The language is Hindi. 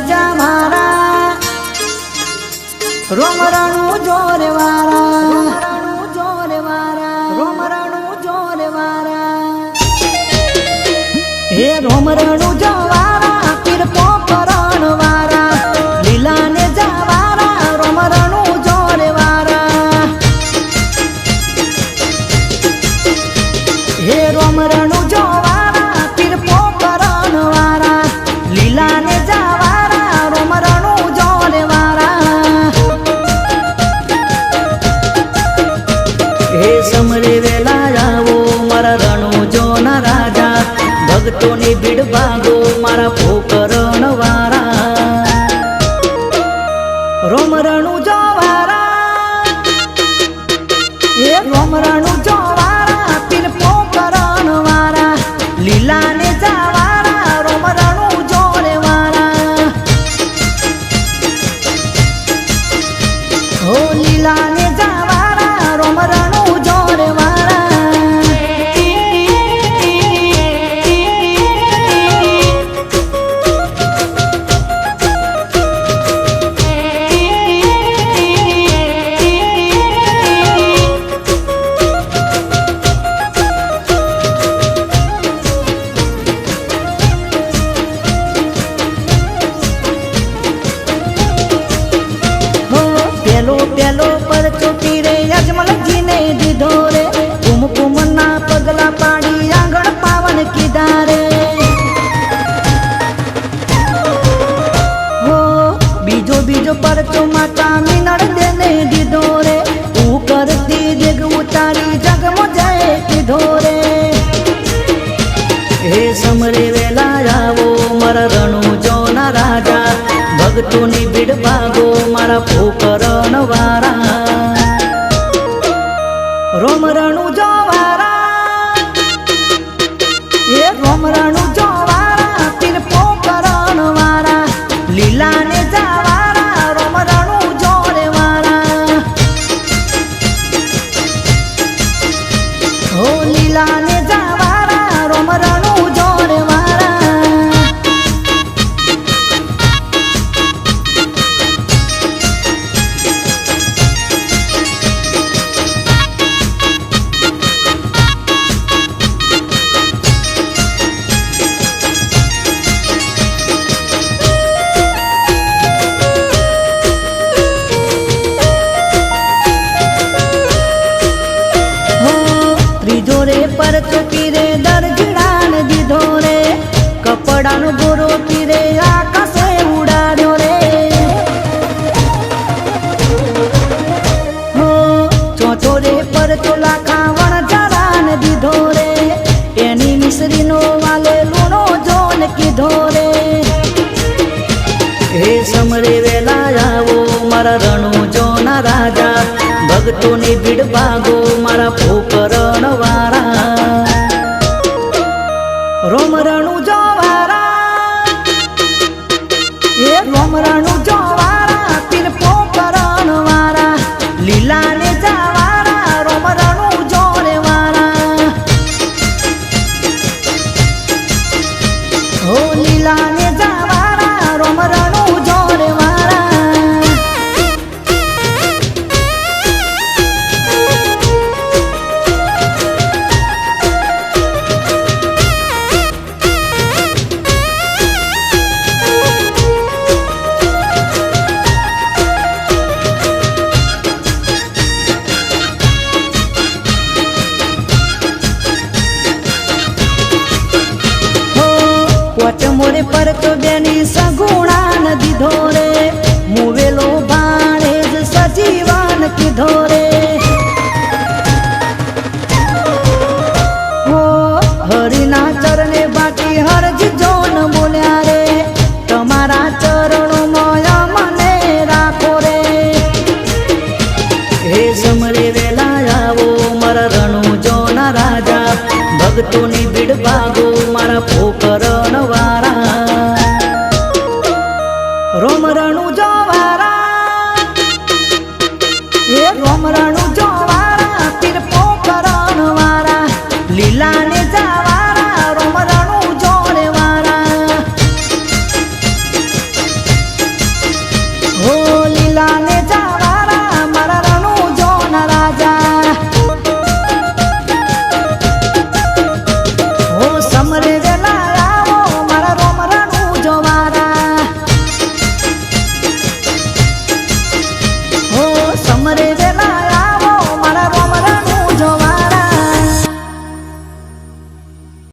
जावारा रोमरणु जोरे वारा रोमरणु जोरे वारा हे रोमरणु जोवारा पीर पोकरण वारा लीला ने जावारा रोमरणु जोरे वारा हे रोमरणु जोवारा पीर पोकरण वारा लीला ने जावारा रोमरणु जोरे वारा हे समरे वेला आवो मारा रणु जोना राजा भक्तोनी भीड़ भागो मारा पोकरण वारा रोमरणु जोवारा हे रोमरणु जोवारा पीर पोकरण वारा लीला ने जावारा रोमरणु जोरे वारा हो लीला ने जावारा रोमरणु जोरे वारा पेलो पर चोटी रे अजमल जी ने दीधो रे कुमकुम ना पगला पाड़ी आंगण पावन कीधा रे हो बीजो बीजो पर चो माता मीनड़ देने दीधो रे तू करती जग उतारी जग मुझे कीधो रे हे समरे वेला आवो मारा रणु जोना राजा भक्तोनी भीड़ भागो मारा पोकरण वारा रोमरणु जोवारा ये रोमरणु जोवारा पीर पोकरण वारा लीला ने जावारा रोमरणु जोरे वारा हो लीला ने जावारा रोमरणु जोरे वारा त्रिजोरे पर चोटी रे दर्जड़ान दीधो रे कपड़ानु गोरो पीरे आकाशे उड़ाड्यो रे हो चौथोरे पर चोला खावण जरान दीधो रे एनी मिश्री नो वाले लूणो जोन कीधो रे हे समरे वेला आवो मारा रणु जोना राजा भक्तोनी भीड़ भागो मारा पोकरण वारा रोमरणु जोवारा हे रोमरणु जोवारा पीर पोकरण वारा लीला ने जावारा रोमरणु जोरे वारा हो लीला ने जावारा रोमरणु जोरे वारा मोरे पर तो बेनी सगुणा नदी धोरे मुवेलो बाणे सजीवान की धोरे हो हरिना चरणे बाकी हरज जोन बोल्या रे तमारा चरणों मोया मने राखो रे हे समरे वेला आवो मारा रणु जोना राजा भक्तोनी भीड़ भागो मारा पोकरण